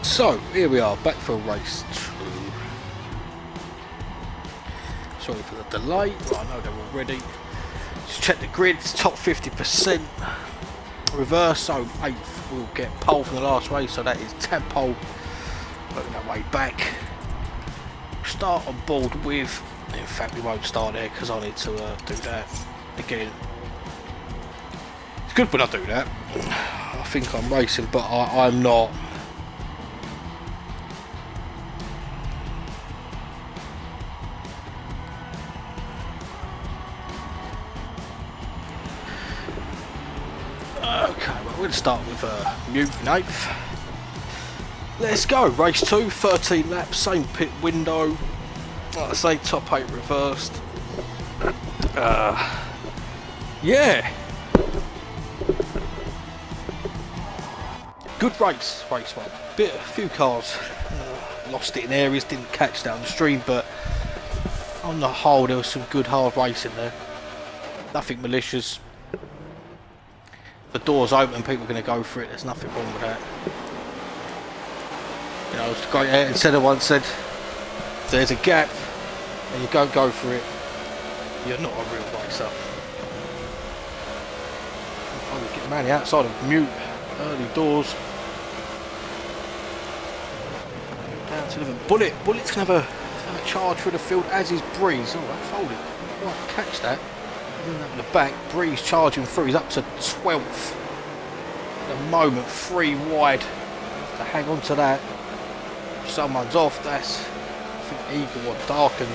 So here we are, back for race 2. Sorry for the delay, but I know they're all ready. Just check the grids, top 50%. Reverse, so 8th will get pole from the last race, so that is Tadpole working that way back. Start on board with, in fact we won't start there because I need to do that again. It's good when I do that. I think I'm racing, but I'm not. Okay, well, we'll start with Mute in 8th. Let's go, race 2, 13 laps, same pit window. Like I say, top 8 reversed. Yeah. Good race, race 1. A few cars lost it in areas, didn't catch down the stream, but on the whole there was some good hard racing there. Nothing malicious. The door's open, people are going to go for it, there's nothing wrong with that. You know, it's great. Instead of once said, if there's a gap and you don't go for it, you're not a real racer. Finally get Manny outside of Mute, early doors. Down to the Bullet. Bullet's going to have a charge through the field, as is Breeze. Oh, that folded. Right, catch that. In the back, Breeze charging through. He's up to 12th. At the moment, 3 wide. Have to hang on to that. If someone's off, that's, I think, Eagle or Darken.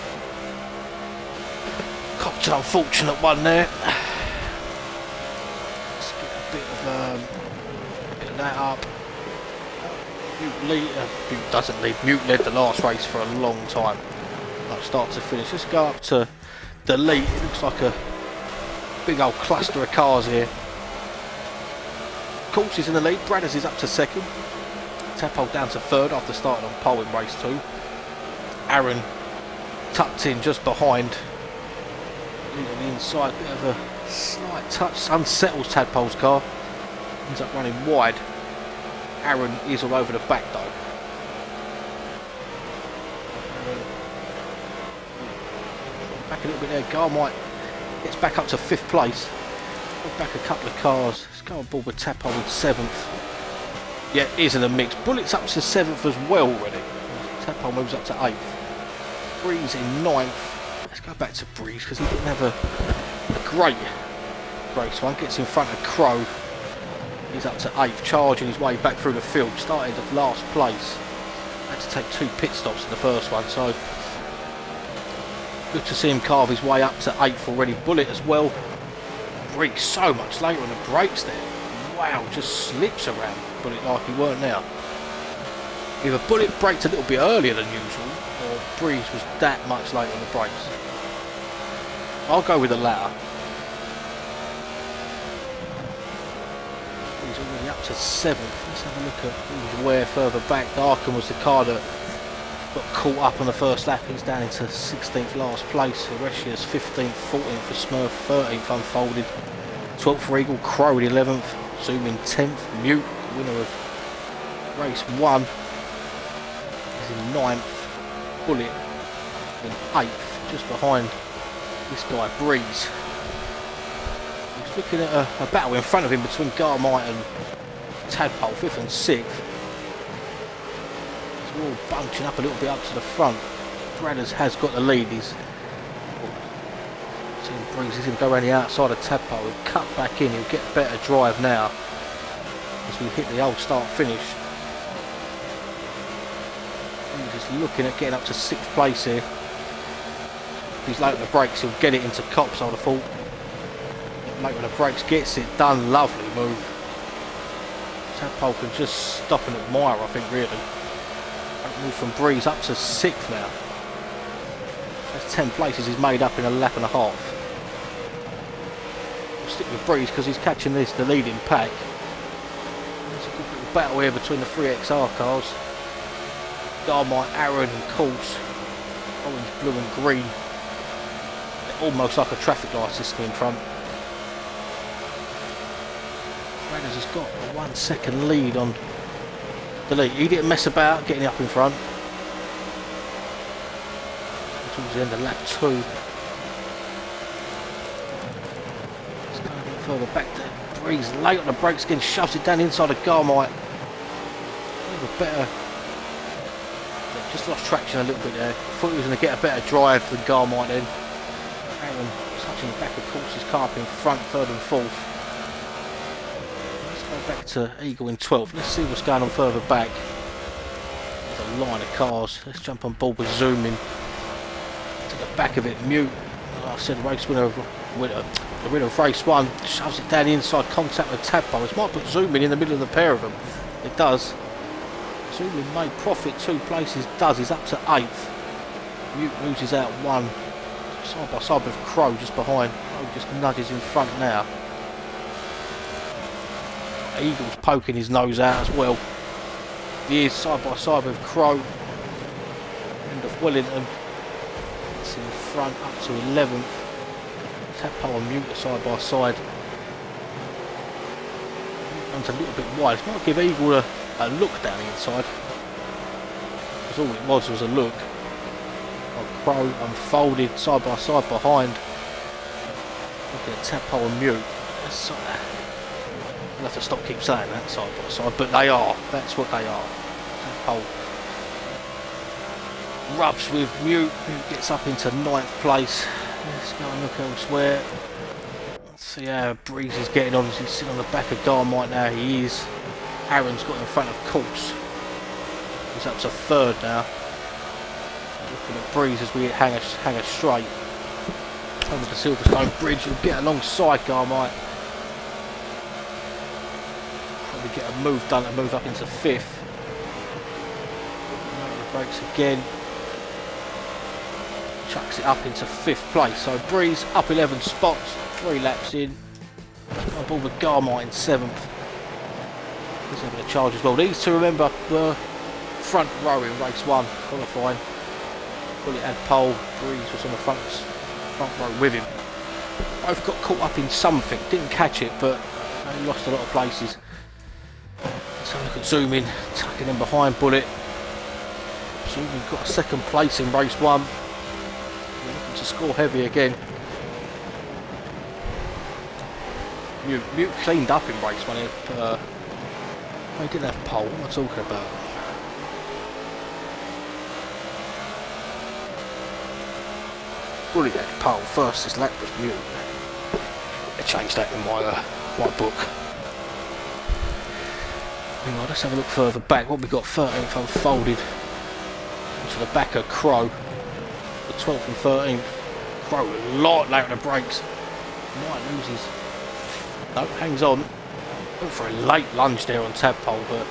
Copped an unfortunate one there. Let's get a bit of that up. Mute doesn't lead. Mute led the last race for a long time. Like start to finish. Let's go up to the lead. It looks like a big old cluster of cars here. Course is in the lead. Bradders is up to 2nd. Tadpole down to 3rd after starting on pole in race 2. Aaron tucked in just behind. On the inside, bit of a slight touch. Unsettles Tadpole's car. Ends up running wide. Aaron is all over the back though. Back a little bit there. Garmite gets back up to 5th place. Back a couple of cars. Let's go on board with Tadpole in 7th. Yeah, is in the mix. Bullet's up to 7th as well already. Tadpole moves up to 8th. Breeze in 9th. Let's go back to Breeze because he didn't have a great race one. Gets in front of Crow. He's up to 8th, charging his way back through the field. Started at last place. Had to take 2 pit stops in the first one, so good to see him carve his way up to 8th already. Bullet as well. Breeze so much later on the brakes there. Wow, just slips around Bullet like he weren't now. Either Bullet braked a little bit earlier than usual, or Breeze was that much late on the brakes. I'll go with the latter. He's already up to 7th. Let's have a look at who's where further back. Darken was the car that got caught up on the first lap. He's down into 16th last place. Horeshia's 15th, 14th for Smurf, 13th unfolded, 12th for Eagle, Crow in 11th, Zoom in 10th, Mute, winner of race 1, is in 9th, Bullet in 8th, just behind this guy Breeze. He's looking at a battle in front of him between Garmite and Tadpole, 5th and 6th. We're all bunching up a little bit up to the front. Bradders has got the lead. He's seeing Breeze. He's going to go around the outside of Tadpole. He'll cut back in. He'll get better drive now as we hit the old start finish. He's just looking at getting up to 6th place here. If he's late on the brakes, he'll get it into Cops, I would have thought. Late on the brakes, gets it done. Lovely move. Tadpole can just stop and admire, I think, really. Move from Breeze up to 6th now. That's 10 places he's made up in a lap and a half. We'll stick with Breeze because he's catching the leading pack. There's a good little battle here between the 3XR cars. Garmite, Aaron and Course. Orange, blue and green. They're almost like a traffic light system in front. Bradders has got a 1 second lead on Delete. He didn't mess about getting up in front. Towards the end of lap 2. Let's go a bit further back there. Breeze late on the brakes again, shoves it down inside of Garmite. A little better. Yeah, just lost traction a little bit there. Thought he was going to get a better drive than Garmite then. Aaron touching the back of course, his car up in front, 3rd and 4th. Let's go back to Eagle in 12th. Let's see what's going on further back. There's a line of cars. Let's jump on board with zooming. To the back of it, Mute. Like I said, race winner, the winner of race 1, shoves it down the inside, contact with Tadpole. It might put zooming in the middle of the pair of them. It does. Zooming made profit 2 places. Does. He's up to 8th. Mute loses out 1. Side by side with Crow just behind. Crow just nudges in front now. Eagle's poking his nose out as well. He is side by side with Crow. End of Wellington. It's in front up to 11th. Tadpole and Mute side by side. Runs a little bit wide. It might give Eagle a look down the inside. Because all it was a look. Crow unfolded side by side behind. Looking at Tadpole and Mute. I'll have to stop keep saying that side by side, but they are. That's what they are. Tadpole rubs with Mute. Mute gets up into 9th place. Let's go and look elsewhere. Let's see how Breeze is getting on. He's sitting on the back of Garmite now. He is. Aaron's got in front of Course. He's up to 3rd now. Looking at Breeze as we hang a straight over the Silverstone Bridge. He'll get alongside Garmite. Probably get a move done to move up into 5th. Brakes again. Chucks it up into 5th place. So Breeze up 11 spots, 3 laps in. On board with Garmite in 7th. He's having a charge as well. These two, remember, were front row in race 1 qualifying. Bullet had pole, Breeze was on the front row with him. Both got caught up in something, didn't catch it, but they lost a lot of places. So look at zoom in, tucking them behind Bullet. Zooming got a 2nd place in race 1. We're looking to score heavy again. Mute cleaned up in race 1 here. He didn't have pole, what am I talking about? Bullet had pole first, this lap was Mute. I changed that in my book. Anyway, let's have a look further back. What we got, 13th unfolded to the back of Crow. The 12th and 13th. Crow a lot late on the brakes. Might lose his... No, hangs on. Went for a late lunge there on Tadpole, but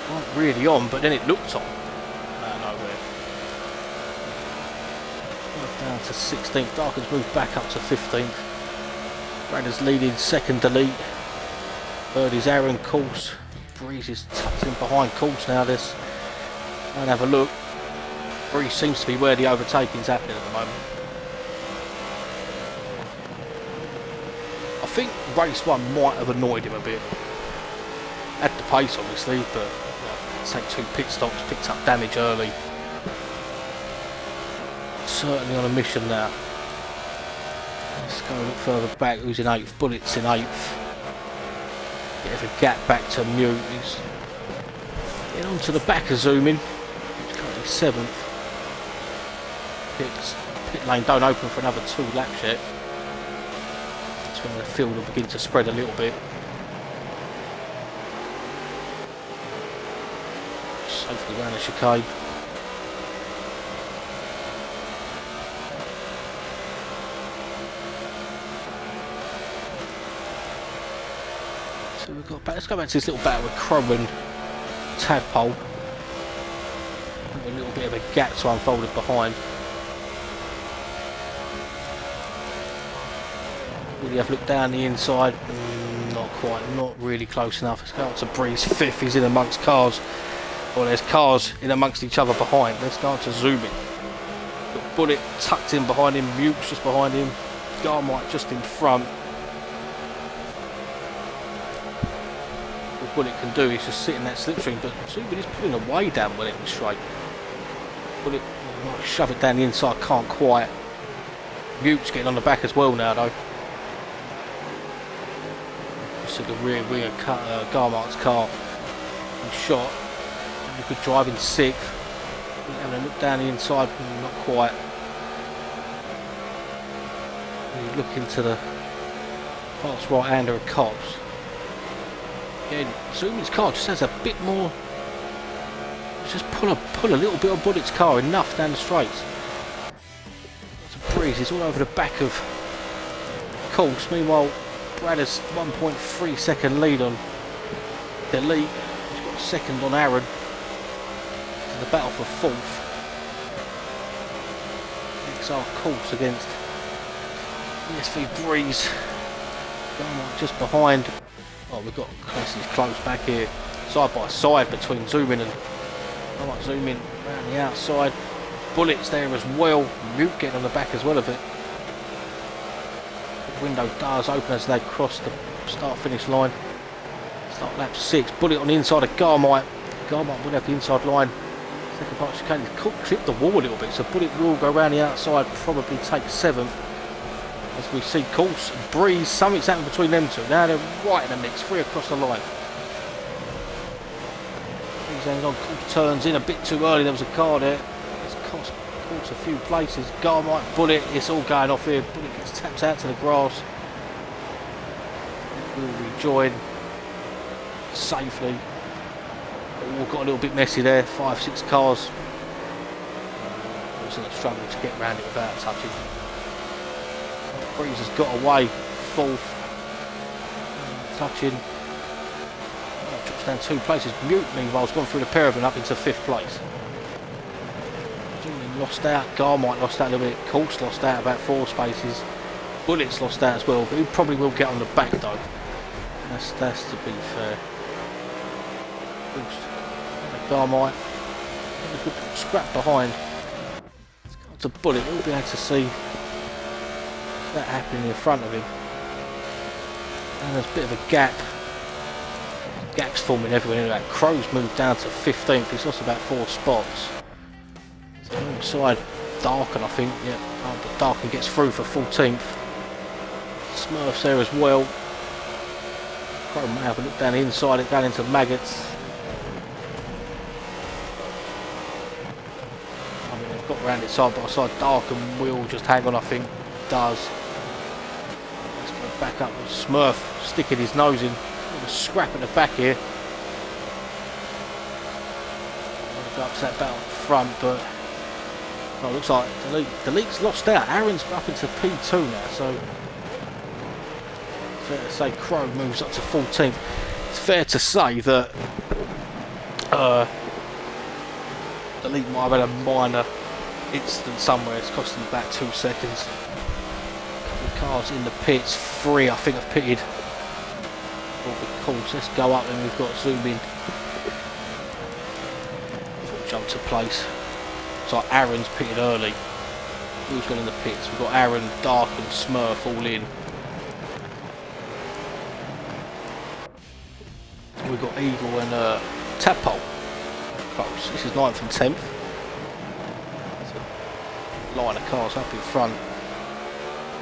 not really on, but then it looked on. Nowhere. Down to 16th. Darken's moved back up to 15th. Radder's leading 2nd delete. 3rd is Aaron Course. Breeze is tucked in behind Course now. This. And have a look. Breeze seems to be where the overtaking's happening at the moment. I think race 1 might have annoyed him a bit. At the pace obviously, but take 2 pit stops, picked up damage early. Certainly on a mission now. Let's go a look further back. Who's in 8th? Bullet's in 8th. Bit of a gap back to Mute. He's getting onto the back of zooming. He's currently 7th. Pit lane don't open for another 2 laps yet. That's when the field will begin to spread a little bit. Safely around the chicane. So we've got back, let's go back to this little battle with Crow and Tadpole. A little bit of a gap to unfolded behind. Will you have a look down the inside? Not quite, not really close enough. Let's go up to Breeze 5th. He's in amongst cars. Well, there's cars in amongst each other behind. Let's go to zooming. Got Bullet tucked in behind him. Mute's just behind him. Garmite just in front. We've Bullet can do is just sit in that slipstream, but Zubin is pulling away down Wellington straight. Bullet might shove it down the inside, can't quite. Mute's getting on the back as well now though. Just at the rear Garmart's car. And shot. And a good driving sixth. Having a look down the inside, not quite. You look into the fast right hander of Cops. Again, Zubin's car just has a bit more. Just pull a little bit of Bullet's car enough down the straights. It's a breeze. It's all over the back of course. Meanwhile, Brad has 1.3 second lead on Delete. He's got a second on Aaron. The battle for fourth. XR course against ESV Breeze. Just behind. Oh, we've got classes close back here, side by side between Zooming and. I might zoom in around the outside. Bullet's there as well. Mute getting on the back as well of it. The window does open as they cross the start-finish line. Start lap 6. Bullet on the inside of Garmite. Garmite will have the inside line. Second part of chicane. He's clipped the wall a little bit, so Bullet will go around the outside, probably take 7th. As we see Course and Breeze, something's happened between them two. Now they're right in the mix, 3 across the line. On Course turns in a bit too early. There was a car there. It's cost Course a few places. Garmite, Bullet, it's all going off here. Bullet gets tapped out to the grass. Will rejoin safely. All got a little bit messy there. 5-6 cars. It was in a struggle to get around it without touching. Breeze has got away. 4th. Touching. Drops down 2 places. Mute, meanwhile, has gone through the pair of them up into 5th place. Julian lost out. Garmite lost out a little bit. Course lost out about 4 spaces. Bullet's lost out as well, but he probably will get on the back though. That's to be fair. Garmite. A good scrap behind. It's got to Bullet. We'll be able to see that happening in front of him. And there's a bit of a gap. Gaps forming everywhere. Anyway, Crow's moved down to 15th. He's lost about 4 spots. So alongside Darken, I think. Yeah, but Darken gets through for 14th. Smurf's there as well. Crow may have a look down the inside it, down into Maggots. I mean, they've got around it side by side. Darken will just hang on, I think. Does. Let's go back up with Smurf sticking his nose in. A scrap at the back here. Go up to that battle front, but oh, it looks like Delete's lost out. Aaron's up into P2 now, so fair to say Crow moves up to 14th. It's fair to say that Delete might have had a minor incident somewhere. It's cost him about 2 seconds. A couple of cars in the pits, 3 I think have pitted. Course, let's go up and we've got zoom in. Jump to place. So Aaron's pitted early. Who's gone in the pits? We've got Aaron, Dark and Smurf all in. We've got Eagle and Tadpole close. This is 9th and 10th. So, line of cars up in front.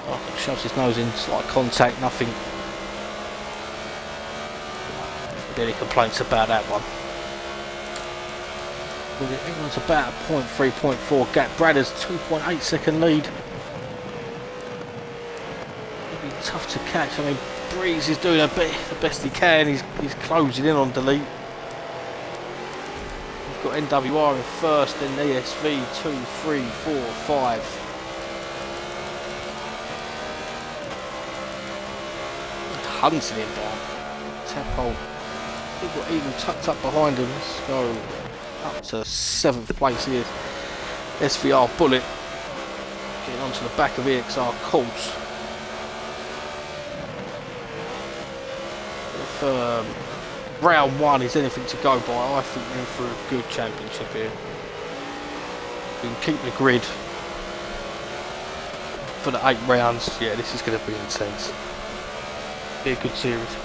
Dark shoves his nose in, slight contact, nothing. Any complaints about that one. Everyone's about a 0.3, 0.4 gap. Brad has 2.8 second lead. It'll be tough to catch. I mean, Breeze is doing the best he can. He's closing in on Delete. We've got NWR in first, then ESV 2, 3, 4, 5. Hunting him down. Tadpole. We've got Eagle tucked up behind him. Let's go up to 7th place here. SVR Bullet getting onto the back of EXR Course. If round 1 is anything to go by, I think we're in for a good championship here. We can keep the grid for the 8 rounds. Yeah, this is going to be intense. Be a good series.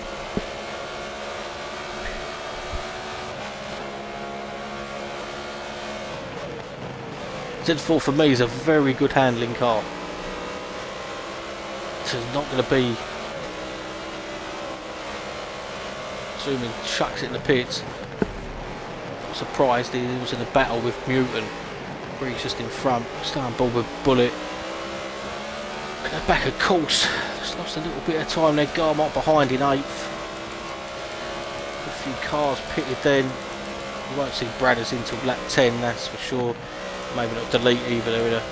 Z4 for me is a very good handling car. So it's not going to be zooming, chucks it in the pits. Not surprised he was in a battle with Mutant. He's just in front, starting ball with Bullet. But they're back of course. Just lost a little bit of time there. Garmont behind in 8th. A few cars pitted then. You won't see Bradders until lap 10, that's for sure. Maybe not Delete either. They're in a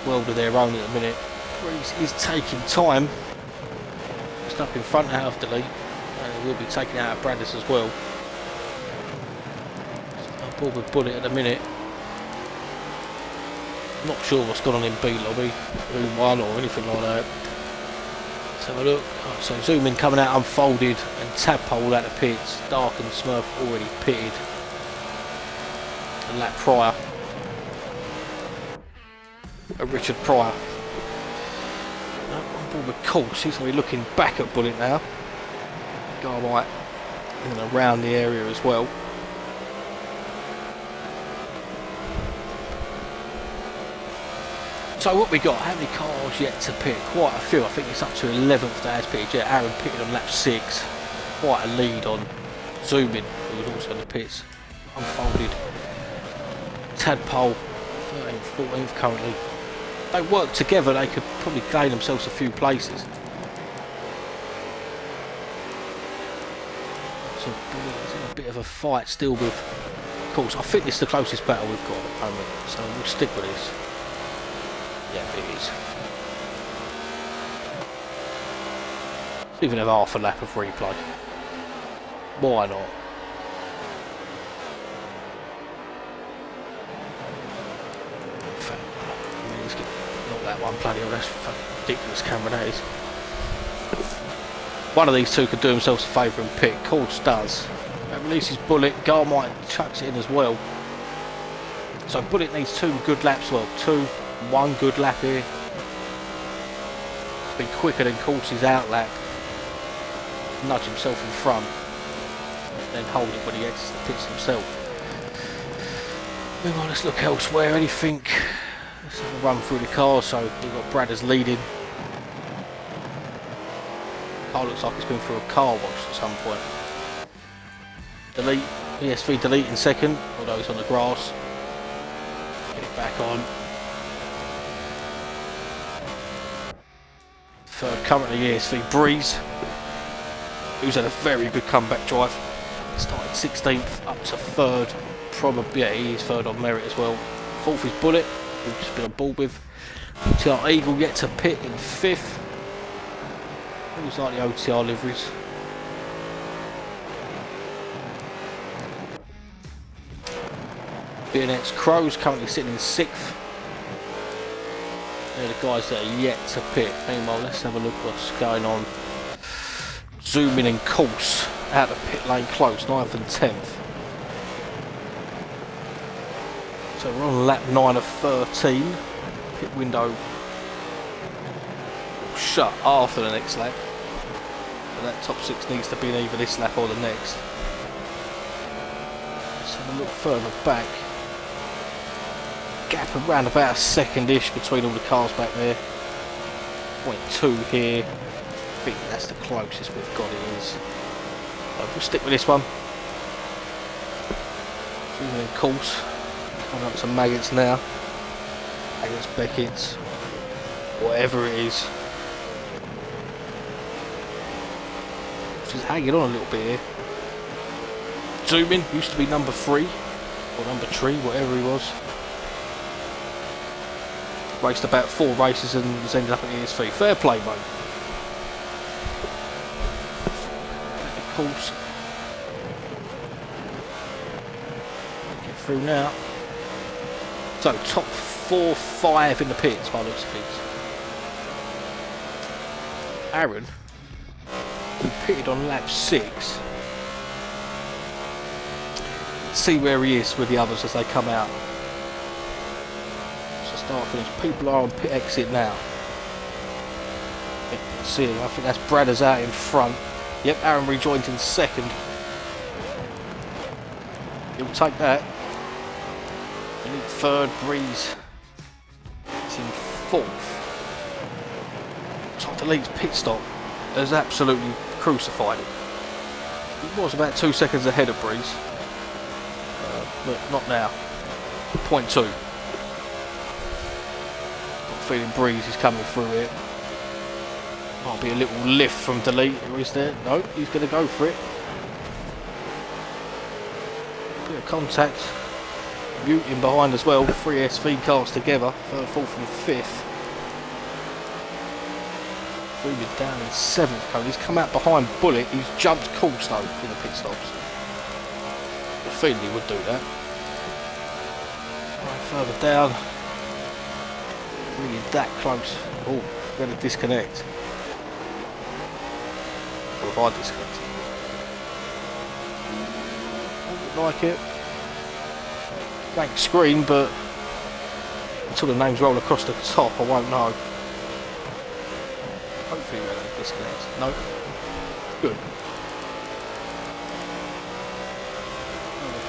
world of their own at the minute. Breeze is taking time. Just up in front out of Delete. And he will be taking out of Bradders as well. I'm ball with Bullet at the minute. Not sure what's gone on in B lobby, room 1 or anything like that. Let's have a look. Oh, so zoom in, coming out unfolded, and Tadpole out of pits. Dark and Smurf already pitted. A lap prior. Richard Pryor. On board with course, he's going to be looking back at Bullet now. Garmite in and around the area as well. So what we got, how many cars yet to pit? Quite a few, I think it's up to 11th that has pitted. Yeah, Aaron pitted on lap 6. Quite a lead on Zooming, who was also in the pits. Unfolded. Tadpole, 13th, 14th currently. They work together, they could probably gain themselves a few places. So it's in a bit of a fight still with, of course, I think it's the closest battle we've got at the moment, so we'll stick with this. Yeah, it is. Even have half a lap of replay. Why not? Not that one, bloody hell, that's fucking ridiculous camera that is. One of these two could do themselves a favour and pick. Course does. That releases Bullet. Garmite chucks it in as well. So Bullet needs 2 good laps. Well, 1 good lap here. Be quicker than Course's out lap. Nudge himself in front. Then hold it when he exits the pits himself. Move on, let's look elsewhere. Anything? Let's have a run through the car. So we've got Bradders leading. Car looks like it's been through a car wash at some point. Delete. ESV Delete in second, although he's on the grass. Get it back on. Third currently ESV Breeze, who's had a very good comeback drive. Started 16th up to 3rd. Probably, yeah, he is 3rd on merit as well. 4th is Bullet, who's just been on board with. OTR Eagle yet to pit in 5th. Looks like the OTR liveries. BNX Crows currently sitting in 6th. They're the guys that are yet to pit. Meanwhile, let's have a look what's going on. Zoom in and course out of pit lane close, 9th and 10th. So we're on lap 9 of 13. Pit window will shut after the next lap. So that top 6 needs to be in either this lap or the next. Let's have a look further back. Gap around about a second-ish between all the cars back there. 0.2 here. I think that's the closest we've got it is. So we'll stick with this one. Zooming in course. Coming up to Maggots now. Maggots, Beckett's. Whatever it is. She's hanging on a little bit here. Zooming used to be number 3. Or number 3, whatever he was. Raced about 4 races and has ended up at ESV. Fair play, mate. Of course. Get through now. So top 4, 5 in the pits by the looks of things. Aaron, who pitted on lap 6. Let's see where he is with the others as they come out. Start finish. People are on pit exit now. See, I think that's Bradders out in front. Yep, Aaron rejoined in second. He'll take that. Elite third, Breeze is in fourth. So Delete's pit stop has absolutely crucified him. He was about 2 seconds ahead of Breeze, but not now. Point 2. Got a feeling Breeze is coming through it. Might be a little lift from Delete, or is there? No, he's going to go for it. Bit of contact. Muting behind as well. 3 SV cars together. 3rd, 4th and 5th. Moving down in 7th cone. He's come out behind Bullet. He's jumped course though in the pit stops. I feeling he would do that. Right, further down. Really that close. Oh, we're going to disconnect. Or have I disconnected? Doesn't look like it. Blank screen, but until the names roll across the top, I won't know. Hopefully we're going to disconnect. No. Good.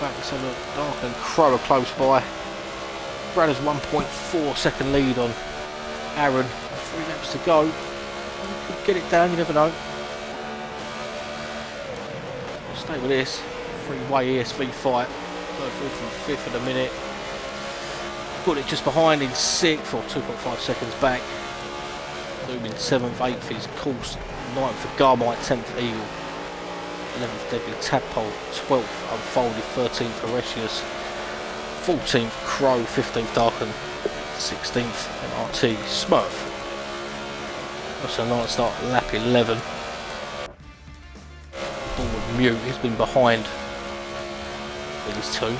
Back, so look, Dark and Crow are close by. Brad has 1.4 second lead on Aaron. 3 laps to go. Could get it down, you never know. I'll stay with this. 3-way ESV fight. 3rd, 4th and 5th at the minute. Put it just behind in 6th, or 2.5 seconds back. Moving 7th, 8th is Course. 9th for Garmite, 10th Eagle. 11th Deadly Tadpole, 12th Unfolded, 13th Horatius, 14th Crow, 15th Darken, 16th MRT Smurf. That's a nice start, lap 11. Forward Mute, he's been behind these two.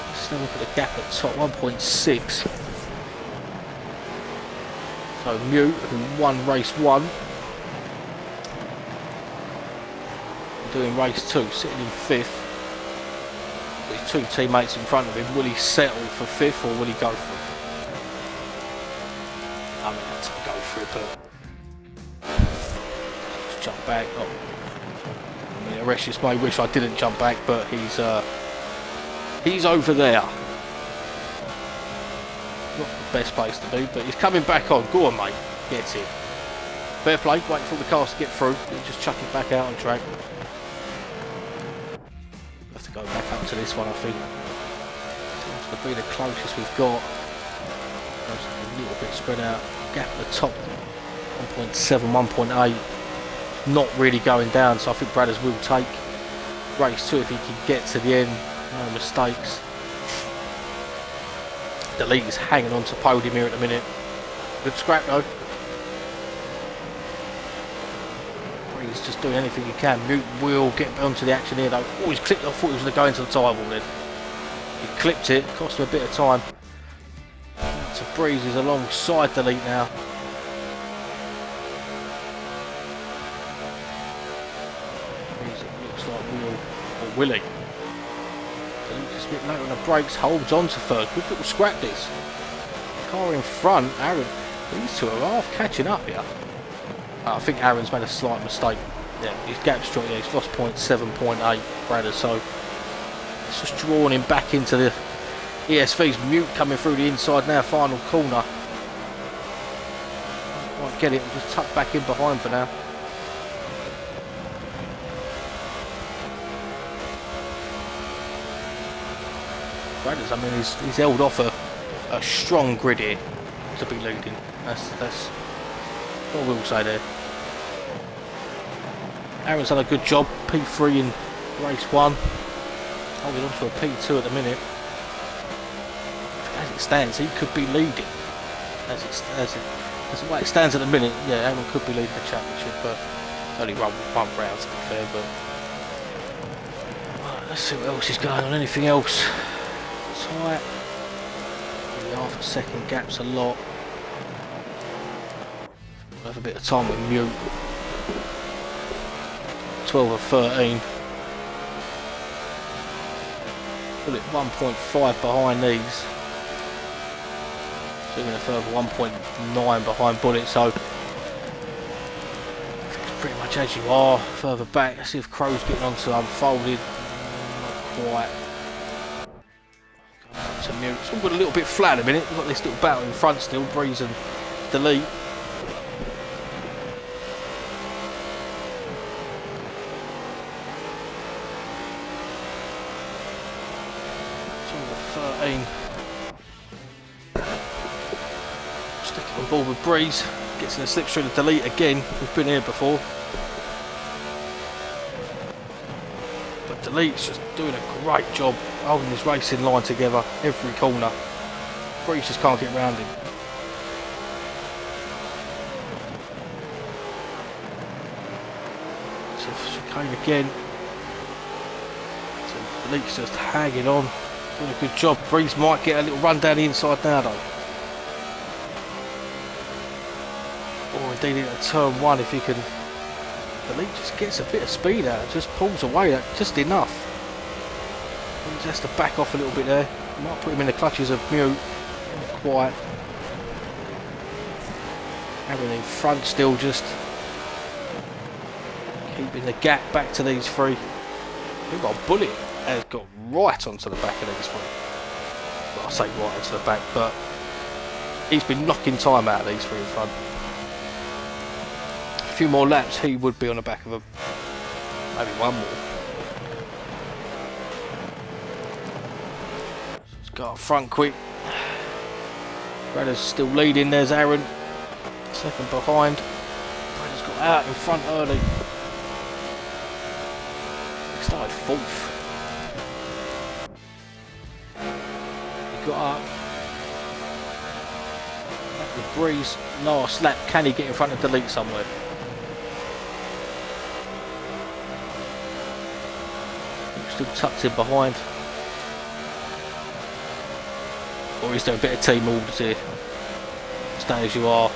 Let's have a look at the gap at the top, 1.6. So Mute, who won race 1. Doing race 2, sitting in 5th. With 2 teammates in front of him. Will he settle for 5th or will he go for it? I mean, that's to go for it, but just jump back. Oh. I mean, Horatius may wish I didn't jump back, but he's over there. Not the best place to be, but he's coming back on. Go on, mate. Get it. Fair play. Waiting for the cars to get through. Just chuck it back out on track. Go back up to this one, I think. Seems to be the closest we've got. A little bit spread out. Gap at the top, 1.7, 1.8. Not really going down, so I think Bradders will take race 2 if he can get to the end. No mistakes. The lead is hanging on to podium here at the minute. Good scrap though. He's just doing anything he can. Mute will get onto the action here though. Oh, he's clipped it. I thought he was going to go into the tyre wall then. He clipped it, cost him a bit of time. So Breeze is alongside Delete now. Breeze, it looks like Will or Willie. Delete just a bit later on the brakes, holds on to 3rd. Good little scrap this. Car in front, Aaron. These two are half catching up here. I think Aaron's made a slight mistake. Yeah, his gap's strong. Yeah, he's lost 0.7, 0.8 Bradder, so it's just drawing him back into the ESV's Mute coming through the inside now, final corner. Might get it and just tuck back in behind for now. Bradders, I mean, he's held off a strong grid here to be leading. That's what we'll say there. Aaron's done a good job. P3 in race 1. Holding on to a P2 at the minute. As it stands, he could be leading. As the way it stands at the minute, yeah, Aaron could be leading the championship, but only one round to be fair. But right, let's see what else is going on. Anything else? Tight. The half a second gap's a lot. We'll have a bit of time with Mute. 12 or 13. Put it 1.5 behind these. So even a further 1.9 behind Bullet, so it's pretty much as you are. Further back, let's see if Crow's getting onto Unfolded. Not quite. to Mute. It's all got a little bit flat in a minute. We've got this little battle in front still, Breeze and Delete. It's all 13. Stick it on board with Breeze. Gets in the slipstream to Delete again. We've been here before. But Delete's just doing a great job holding his racing line together every corner. Breeze just can't get round him. So chicane again. So Delete's just hanging on. Doing a good job. Breeze might get a little run down the inside now though. Or indeed into turn one if he can. Delete just gets a bit of speed out, just pulls away that just enough. He has to back off a little bit there. Might put him in the clutches of Mute. Not quite. Aaron in front still, just keeping the gap back to these three. We've got a Bullet has got right onto the back of these three. Well, I say right onto the back, but he's been knocking time out of these three in front. A few more laps, he would be on the back of them. Maybe one more. Let's go up front quick. Bradder's still leading. There's Aaron, second behind. Bradder's got out in front early. He started fourth. He got up. Back with Breeze. Last lap. Can he get in front of Delete somewhere? Still tucked in behind. Or is there a bit of team orders here? Stay as you are.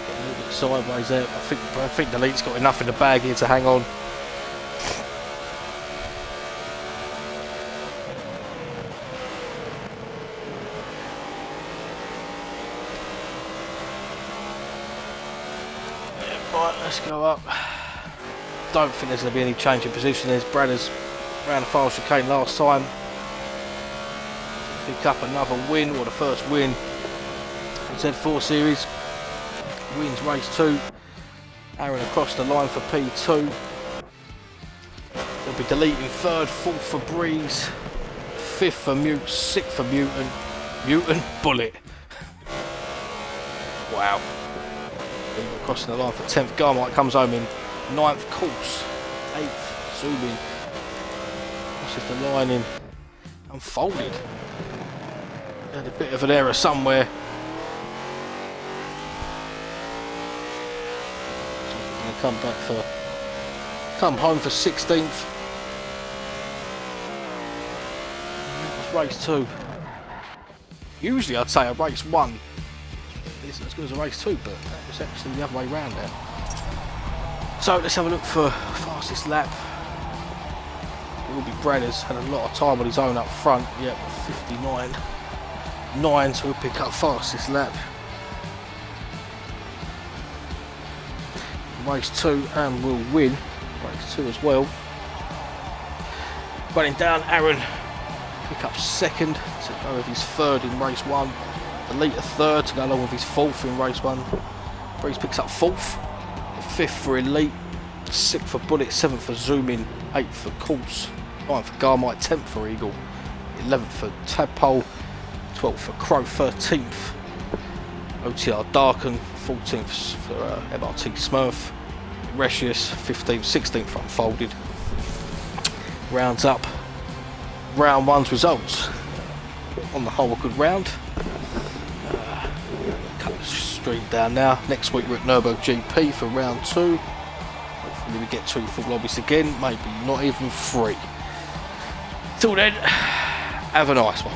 Getting a little bit sideways there. I think Delete's got enough in the bag here to hang on. Right, let's go up. Don't think there's going to be any change in position. There's Bradder's round the final chicane last time. Pick up another win, or the first win for Z4 Series. Wins race 2. Aaron across the line for P2. They'll be deleting third, fourth for Breeze, fifth for Mute, sixth for Mutant, Bullet. Wow. Crossing the line for 10th. Garmite comes home in 9th. Course 8th. Zooming. Crosses the line in. Unfolded. Had a bit of an error somewhere. So we're going to come home for 16th. That was race 2. Usually I'd say a race 1 isn't as good as a race 2, but that was actually the other way around there. So let's have a look for fastest lap. It will be Bradder's, had a lot of time on his own up front. Yeah, 59.9, so we'll pick up fastest lap. Race 2, and will win race 2 as well. Running down, Aaron pick up second to go with his third in race 1. Delete a third to go along with his fourth in race 1. Breeze picks up fourth, fifth for Elite, sixth for Bullet, seventh for Zooming, eighth for Course, ninth for Garmite, 10th for Eagle, 11th for Tadpole, 12th for Crow, 13th OTR Darken, 14th for MRT Smurf, Retius, 15th, 16th for Unfolded. Rounds up round 1's results. On the whole, a good round. Cut the stream down now. Next week we're at Nürburgring GP for round 2. Hopefully we get 2 full lobbies again, maybe not even 3. Till then, have a nice one.